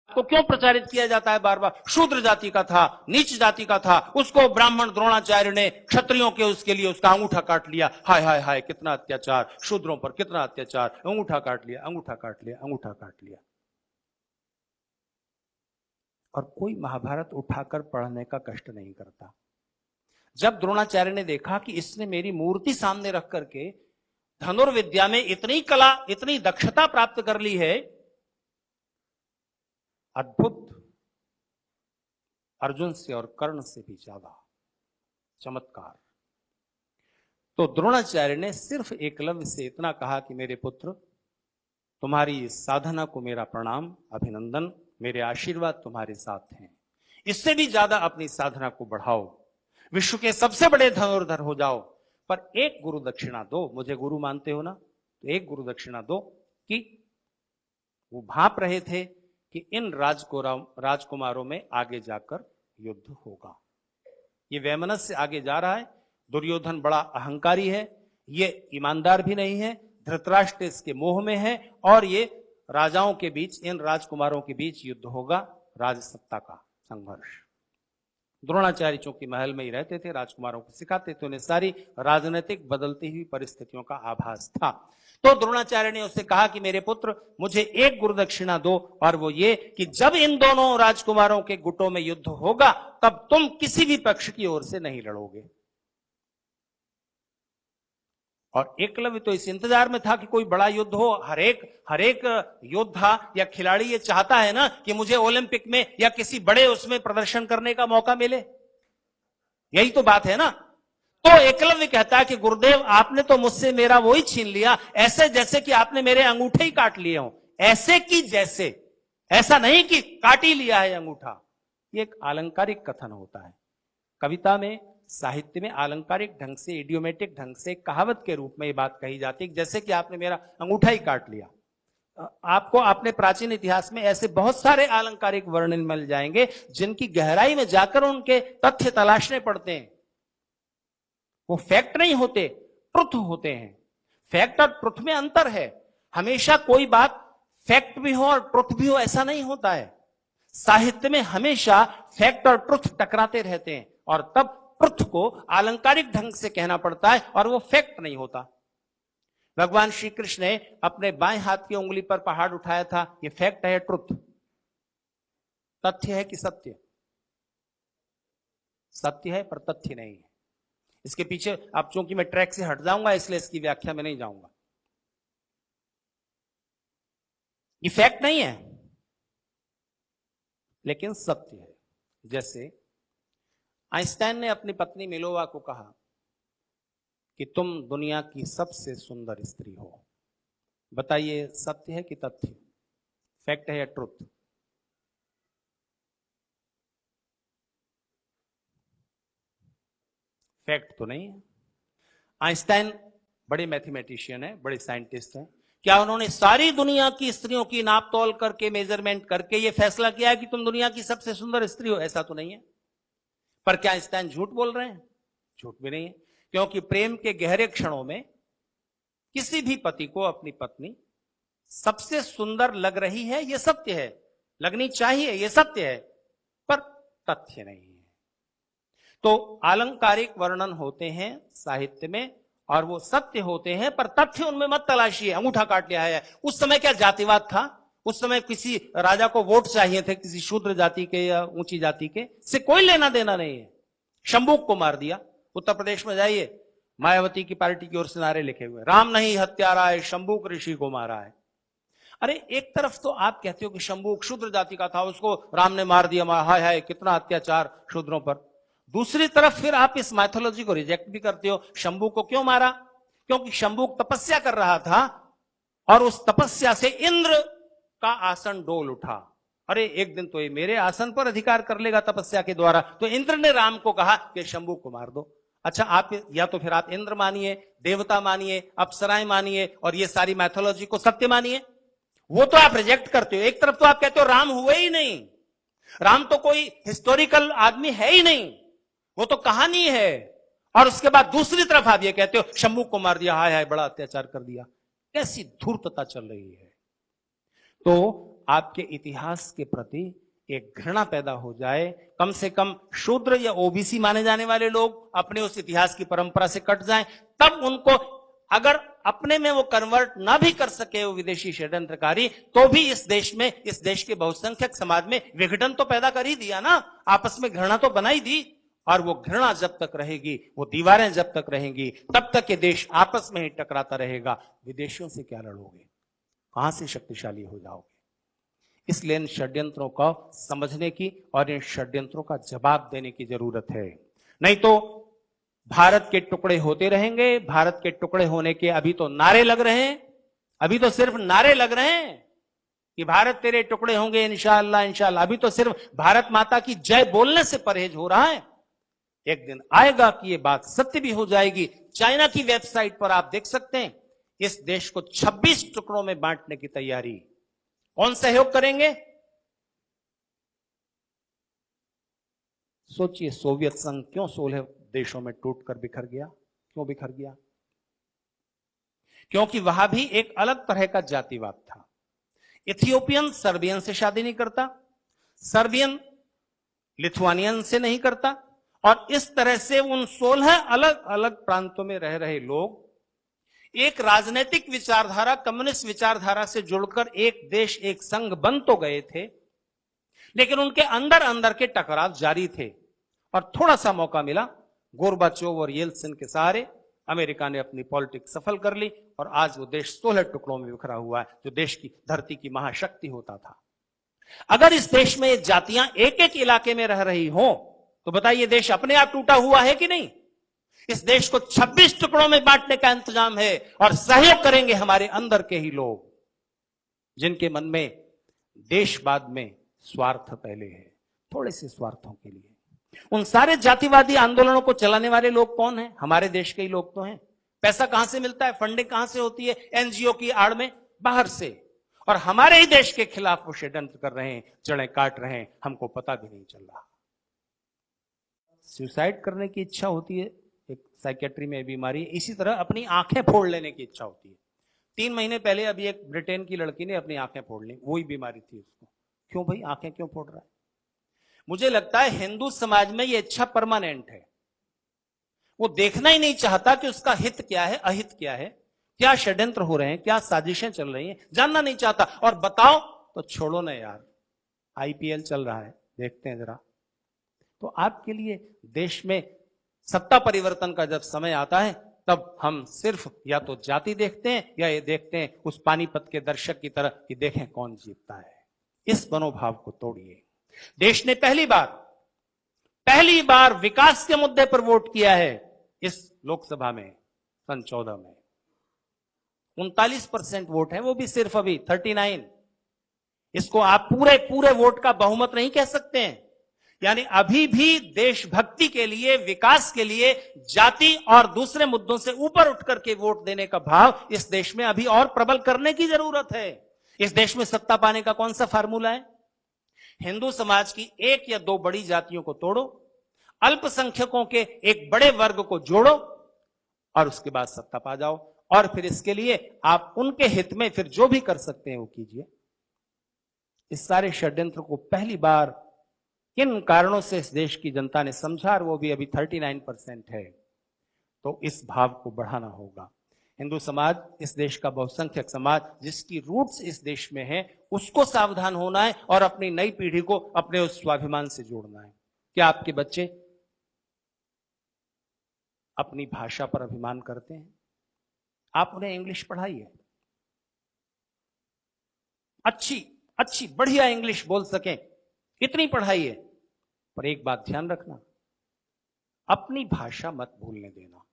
को क्यों प्रचारित किया जाता है बार बार? शूद्र जाति का था, नीच जाति का था, उसको ब्राह्मण द्रोणाचार्य ने क्षत्रियों के उसके लिए उसका अंगूठा काट लिया। हाय हाय हाय, कितना अत्याचार शूद्रों पर, कितना अत्याचार, अंगूठा काट लिया, अंगूठा काट लिया, अंगूठा काट लिया। और कोई महाभारत उठाकर पढ़ने का कष्ट नहीं करता। जब द्रोणाचार्य ने देखा कि इसने मेरी मूर्ति सामने रख करके धनुर्विद्या में इतनी कला, इतनी दक्षता प्राप्त कर ली है, अद्भुत, अर्जुन से और कर्ण से भी ज्यादा चमत्कार, तो द्रोणाचार्य ने सिर्फ एकलव्य से इतना कहा कि मेरे पुत्र, तुम्हारी इस साधना को मेरा प्रणाम, अभिनंदन, मेरे आशीर्वाद तुम्हारे साथ हैं। इससे भी ज्यादा अपनी साधना को बढ़ाओ, विश्व के सबसे बड़े धनुर्धर हो जाओ, पर एक गुरु दक्षिणा दो। मुझे गुरु मानते हो ना, तो एक गुरु दक्षिणा दो कि वो भांप रहे थे कि इन राजकुमारों में आगे जाकर युद्ध होगा। ये वैमनस्य आगे जा रहा है, दुर्योधन बड़ा अहंकारी है, ये ईमानदार भी नहीं है, धृतराष्ट्र इसके मोह में है, और ये राजाओं के बीच, इन राजकुमारों के बीच युद्ध होगा, राजसत्ता का संघर्ष। द्रोणाचार्य चूंकि महल में ही रहते थे, राजकुमारों को सिखाते थे, उन्हें सारी राजनीतिक बदलती हुई परिस्थितियों का आभास था। तो द्रोणाचार्य ने उससे कहा कि मेरे पुत्र, मुझे एक गुरुदक्षिणा दो, और वो ये कि जब इन दोनों राजकुमारों के गुटों में युद्ध होगा, तब तुम किसी भी पक्ष की ओर से नहीं लड़ोगे। और एकलव्य तो इस इंतजार में था कि कोई बड़ा युद्ध हो। हरेक योद्धा या खिलाड़ी ये चाहता है ना कि मुझे ओलंपिक में या किसी बड़े उसमें प्रदर्शन करने का मौका मिले, यही तो बात है ना। तो एकलव्य कहता है कि गुरुदेव, आपने तो मुझसे मेरा वही छीन लिया, ऐसे जैसे कि आपने मेरे अंगूठे ही काट लिए हो। ऐसे कि जैसे, ऐसा नहीं कि काट ही लिया है अंगूठा। ये एक अलंकारिक कथन होता है। कविता में, साहित्य में अलंकारिक ढंग से, इडियोमेटिक ढंग से, कहावत के रूप में ये बात कही जाती है, जैसे कि आपने मेरा अंगूठा ही काट लिया। आपको अपने प्राचीन इतिहास में ऐसे बहुत सारे अलंकारिक वर्णन मिल जाएंगे जिनकी गहराई में जाकर उनके तथ्य तलाशने पड़ते हैं। वो फैक्ट नहीं होते, ट्रुथ होते हैं। फैक्ट और ट्रुथ में अंतर है। हमेशा कोई बात फैक्ट भी हो और ट्रुथ भी हो, ऐसा नहीं होता है। साहित्य में हमेशा फैक्ट और ट्रुथ टकराते रहते हैं, और तब ट्रुथ को अलंकारिक ढंग से कहना पड़ता है, और वो फैक्ट नहीं होता। भगवान श्री कृष्ण ने अपने बाएं हाथ की उंगली पर पहाड़ उठाया था, ये फैक्ट है, ट्रुथ, तथ्य है कि सत्य? सत्य है, पर तथ्य नहीं है। इसके पीछे अब चूंकि मैं ट्रैक से हट जाऊंगा, इसलिए इसकी व्याख्या में नहीं जाऊंगा। ये फैक्ट नहीं है, लेकिन सत्य है। जैसे आइंस्टाइन ने अपनी पत्नी मिलोवा को कहा कि तुम दुनिया की सबसे सुंदर स्त्री हो। बताइए, सत्य है कि तथ्य? फैक्ट है या ट्रुथ? फैक्ट तो नहीं है। आइंस्टाइन बड़े मैथमेटिशियन है, बड़े साइंटिस्ट हैं। क्या उन्होंने सारी दुनिया की स्त्रियों की नाप तोल करके, मेजरमेंट करके ये फैसला किया है कि तुम दुनिया की सबसे सुंदर स्त्री हो? ऐसा तो नहीं है। पर क्या आइंस्टाइन झूठ बोल रहे हैं? झूठ भी नहीं है, क्योंकि प्रेम के गहरे क्षणों में किसी भी पति को अपनी पत्नी सबसे सुंदर लग रही है, यह सत्य है, लगनी चाहिए, यह सत्य है, पर तथ्य नहीं है। तो अलंकारिक वर्णन होते हैं साहित्य में, और वो सत्य होते हैं, पर तथ्य उनमें मत तलाशिए। अंगूठा काट लिया है, उस समय क्या जातिवाद था? उस समय किसी राजा को वोट चाहिए थे, किसी शूद्र जाति के या ऊंची जाति के, से कोई लेना देना नहीं है। शंबुक को मार दिया। उत्तर प्रदेश में जाइए, मायावती की पार्टी की ओर से नारे लिखे हुए, राम नहीं हत्यारा है, शंबुक ऋषि को मारा है। अरे एक तरफ तो आप कहते हो कि शंबुक शूद्र जाति का था, उसको राम ने मार दिया, हाय हाय कितना अत्याचार शूद्रों पर। दूसरी तरफ फिर आप इस माइथोलॉजी को रिजेक्ट भी करते हो। शंबुक को क्यों मारा? क्योंकि शंबुक तपस्या कर रहा था, और उस तपस्या से इंद्र का आसन डोल उठा। अरे एक दिन तो ये मेरे आसन पर अधिकार कर लेगा तपस्या के द्वारा। तो इंद्र ने राम को कहा कि शंबुक को मार दो। अच्छा, आप या तो फिर आप इंद्र मानिए, देवता मानिए, अप्सराएं मानिए, और ये सारी मैथोलॉजी को सत्य मानिए, वो तो आप रिजेक्ट करते हो। एक तरफ तो आप कहते हो राम हुए ही नहीं, राम तो कोई हिस्टोरिकल आदमी है ही नहीं, वो तो कहानी है, और उसके बाद दूसरी तरफ आप ये कहते हो शंबुक को मार दिया, हाय हाय बड़ा अत्याचार कर दिया। कैसी धूर्तता चल रही है। तो आपके इतिहास के प्रति एक घृणा पैदा हो जाए, कम से कम शूद्र या ओबीसी माने जाने वाले लोग अपने उस इतिहास की परंपरा से कट जाएं, तब उनको अगर अपने में वो कन्वर्ट ना भी कर सके वो विदेशी षड्यंत्रकारी, तो भी इस देश में, इस देश के बहुसंख्यक समाज में विघटन तो पैदा कर ही दिया ना, आपस में घृणा तो बनाई दी। और वो घृणा जब तक रहेगी, वो दीवारें जब तक रहेंगी, तब तक ये देश आपस में ही टकराता रहेगा। विदेशियों से क्या लड़ोगे, कहां से शक्तिशाली हो जाओगे? इसलिए इन षड्यंत्रों को समझने की और इन षड्यंत्रों का जवाब देने की जरूरत है। नहीं तो भारत के टुकड़े होते रहेंगे। भारत के टुकड़े होने के अभी तो नारे लग रहे हैं, अभी तो सिर्फ नारे लग रहे हैं कि भारत तेरे टुकड़े होंगे इंशाअल्लाह इंशाअल्लाह। अभी तो सिर्फ भारत माता की जय बोलने से परहेज हो रहा है। एक दिन आएगा कि ये बात सत्य भी हो जाएगी। चाइना की वेबसाइट पर आप देख सकते हैं, इस देश को 26 टुकड़ों में बांटने की तैयारी। कौन सहयोग करेंगे? सोचिए, सोवियत संघ क्यों 16 देशों में टूटकर बिखर गया? क्यों बिखर गया? क्योंकि वहां भी एक अलग तरह का जातिवाद था। इथियोपियन सर्बियन से शादी नहीं करता, सर्बियन लिथुआनियन से नहीं करता, और इस तरह से उन 16 अलग अलग प्रांतों में रह रहे लोग एक राजनीतिक विचारधारा, कम्युनिस्ट विचारधारा से जुड़कर एक देश, एक संघ बन तो गए थे, लेकिन उनके अंदर अंदर के टकराव जारी थे। और थोड़ा सा मौका मिला, गोरबाचोव और येल्त्सिन के सहारे अमेरिका ने अपनी पॉलिटिक्स सफल कर ली और आज वो देश 16 टुकड़ों में बिखरा हुआ है, जो देश की धरती की महाशक्ति होता था। अगर इस देश में जातियां एक एक इलाके में रह रही हों, तो बताइए देश अपने आप टूटा हुआ है कि नहीं? इस देश को 26 टुकड़ों में बांटने का इंतजाम है और सहयोग करेंगे हमारे अंदर के ही लोग, जिनके मन में देशवाद में स्वार्थ पहले है, थोड़े से स्वार्थों के लिए। उन सारे जातिवादी आंदोलनों को चलाने वाले लोग कौन हैं? हमारे देश के ही लोग तो हैं। पैसा कहां से मिलता है, फंडिंग कहां से होती है? एनजीओ की आड़ में, बाहर से। और हमारे ही देश के खिलाफ वो षड्यंत्र कर रहे हैं, जड़ें काट रहे हैं, हमको पता भी नहीं चल रहा। सुसाइड करने की इच्छा होती है, एक साइकेट्री में बीमारी है। इसी तरह अपनी आंखें फोड़ लेने की इच्छा होती है। 3 महीने पहले अभी एक ब्रिटेन की लड़की ने अपनी आंखें फोड़ ली, वही बीमारी थी उसको। क्यों भाई, आंखें क्यों फोड़ रहा है? मुझे लगता है हिंदू समाज में ये इच्छा परमानेंट है। वो देखना ही नहीं चाहता कि उसका हित क्या है, अहित क्या है, क्या षड्यंत्र हो रहे हैं, क्या साजिशें चल रही हैं, जानना नहीं चाहता। और बताओ तो छोड़ो ना यार, आईपीएल चल रहा है, देखते हैं जरा। तो आपके लिए देश में सत्ता परिवर्तन का जब समय आता है, तब हम सिर्फ या तो जाति देखते हैं या ये देखते हैं उस पानीपत के दर्शक की तरह कि देखें कौन जीतता है। इस मनोभाव को तोड़िए। देश ने पहली बार विकास के मुद्दे पर वोट किया है इस लोकसभा में, सन 14 में 39% वोट है, वो भी सिर्फ अभी 39। इसको आप पूरे वोट का बहुमत नहीं कह सकते हैं। यानी अभी भी देशभक्ति के लिए, विकास के लिए जाति और दूसरे मुद्दों से ऊपर उठ करके वोट देने का भाव इस देश में अभी और प्रबल करने की जरूरत है। इस देश में सत्ता पाने का कौन सा फार्मूला है? हिंदू समाज की 1 या 2 बड़ी जातियों को तोड़ो, अल्पसंख्यकों के एक बड़े वर्ग को जोड़ो और उसके बाद सत्ता पा जाओ। और फिर इसके लिए आप उनके हित में फिर जो भी कर सकते हैं वो कीजिए। इस सारे षड्यंत्र को पहली बार किन कारणों से इस देश की जनता ने समझा, और वो भी अभी 39% है। तो इस भाव को बढ़ाना होगा। हिंदू समाज, इस देश का बहुसंख्यक समाज जिसकी रूट्स इस देश में है, उसको सावधान होना है और अपनी नई पीढ़ी को अपने उस स्वाभिमान से जोड़ना है। क्या आपके बच्चे अपनी भाषा पर अभिमान करते हैं? आप उन्हें इंग्लिश पढ़ाइए, अच्छी बढ़िया इंग्लिश बोल सकें, इतनी पढ़ाइए। पर एक बात ध्यान रखना, अपनी भाषा मत भूलने देना।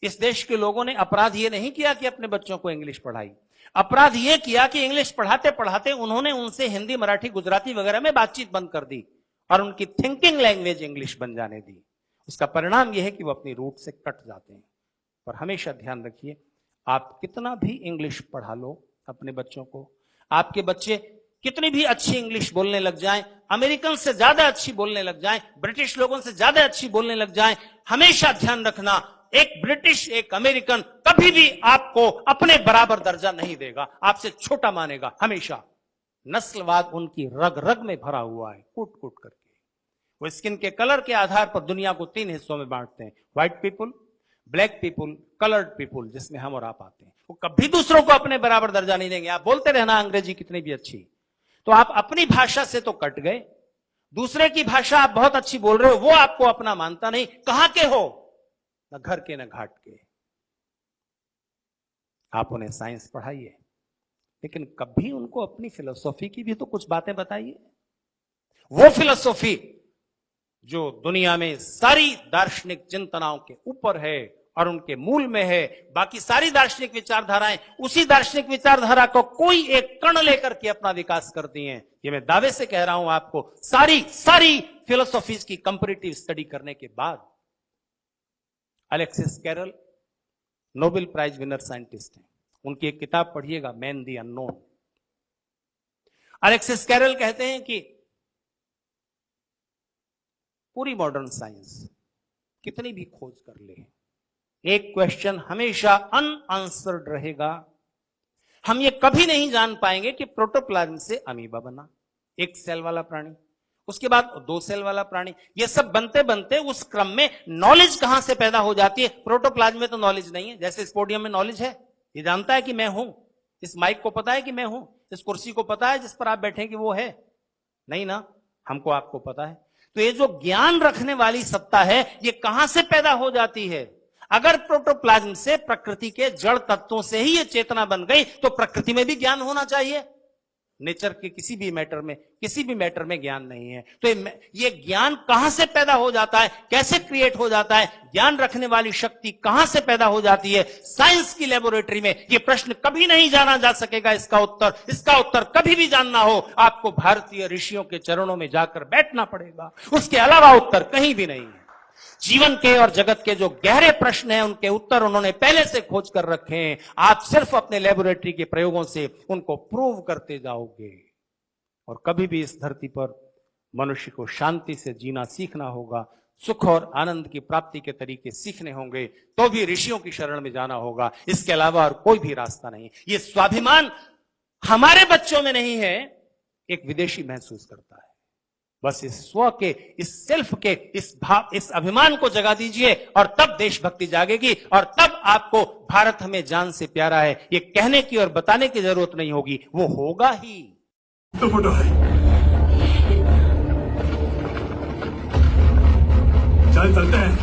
इस देश के लोगों ने अपराध यह नहीं किया कि अपने बच्चों को इंग्लिश पढ़ाई, अपराध यह किया कि इंग्लिश पढ़ाते पढ़ाते उन्होंने उनसे हिंदी, मराठी, गुजराती वगैरह में बातचीत बंद कर दी और उनकी थिंकिंग लैंग्वेज इंग्लिश बन जाने दी। उसका परिणाम यह है कि वो अपनी रूट से कट जाते हैं। पर हमेशा ध्यान रखिए, आप कितना भी इंग्लिश पढ़ा लो अपने बच्चों को, आपके बच्चे कितनी भी अच्छी इंग्लिश बोलने लग जाएं, अमेरिकन से ज्यादा अच्छी बोलने लग जाएं, ब्रिटिश लोगों से ज्यादा अच्छी बोलने लग जाएं, हमेशा ध्यान रखना, एक ब्रिटिश, एक अमेरिकन कभी भी आपको अपने बराबर दर्जा नहीं देगा, आपसे छोटा मानेगा हमेशा। नस्लवाद उनकी रग रग में भरा हुआ है, कूट कूट करके। वो स्किन के कलर के आधार पर दुनिया को 3 हिस्सों में बांटते हैं, white people, black people, coloured people, जिसमें हम और आप आते हैं। वो कभी दूसरों को अपने बराबर दर्जा नहीं देंगे। आप बोलते रहना अंग्रेजी कितनी भी अच्छी, तो आप अपनी भाषा से तो कट गए, दूसरे की भाषा आप बहुत अच्छी बोल रहे हो, वो आपको अपना मानता नहीं। कहां के हो? न घर के न घाट के। आप उन्हें साइंस पढ़ाइए, लेकिन कभी उनको अपनी फिलोसॉफी की भी तो कुछ बातें बताइए। वो फिलोसॉफी जो दुनिया में सारी दार्शनिक चिंतनाओं के ऊपर है और उनके मूल में है। बाकी सारी दार्शनिक विचारधाराएं उसी दार्शनिक विचारधारा को कोई एक कण लेकर के अपना विकास करती हैं। ये मैं दावे से कह रहा हूं आपको, सारी फिलोसॉफीज की कंपैरेटिव स्टडी करने के बाद। Alexis Carrel Nobel Prize winner scientist हैं, उनकी एक किताब पढ़िएगा, Man the Unknown. Alexis Carrel कहते हैं कि पूरी मॉडर्न साइंस कितनी भी खोज कर ले, एक क्वेश्चन हमेशा अनआंसर्ड रहेगा। हम ये कभी नहीं जान पाएंगे कि प्रोटोप्लाज्म से अमीबा बना, 1 सेल वाला प्राणी, उसके बाद 2 सेल वाला प्राणी। ये सब बनते बनते उस क्रम में नॉलेज कहां से पैदा हो जाती है? प्रोटोप्लाज्म में तो नॉलेज नहीं है। जैसे इस पोडियम में नॉलेज है, ये जानता है कि मैं हूं, इस माइक को पता है कि मैं हूं, इस कुर्सी को पता है जिस पर आप बैठे कि वो है, नहीं ना? हमको आपको पता है। तो ये जो ज्ञान रखने वाली सत्ता है, ये कहां से पैदा हो जाती है? अगर प्रोटोप्लाज्म से, प्रकृति के जड़ तत्वों से ही ये चेतना बन गई, तो प्रकृति में भी ज्ञान होना चाहिए। नेचर के किसी भी मैटर में ज्ञान नहीं है। तो ये ज्ञान कहां से पैदा हो जाता है, कैसे क्रिएट हो जाता है, ज्ञान रखने वाली शक्ति कहां से पैदा हो जाती है? साइंस की लेबोरेटरी में ये प्रश्न कभी नहीं जाना जा सकेगा। इसका उत्तर कभी भी जानना हो, आपको भारतीय ऋषियों के चरणों में जाकर बैठना पड़ेगा। उसके अलावा उत्तर कहीं भी नहीं है। जीवन के और जगत के जो गहरे प्रश्न हैं, उनके उत्तर उन्होंने पहले से खोज कर रखे हैं। आप सिर्फ अपने लेबोरेटरी के प्रयोगों से उनको प्रूव करते जाओगे। और कभी भी इस धरती पर मनुष्य को शांति से जीना सीखना होगा, सुख और आनंद की प्राप्ति के तरीके सीखने होंगे, तो भी ऋषियों की शरण में जाना होगा। इसके अलावा और कोई भी रास्ता नहीं। ये स्वाभिमान हमारे बच्चों में नहीं है, एक विदेशी महसूस करता है। बस इस स्व के, इस सेल्फ के, इस अभिमान को जगा दीजिए, और तब देशभक्ति जागेगी, और तब आपको भारत हमें जान से प्यारा है ये कहने की और बताने की जरूरत नहीं होगी, वो होगा ही। तो फोटो है, चल चलते हैं।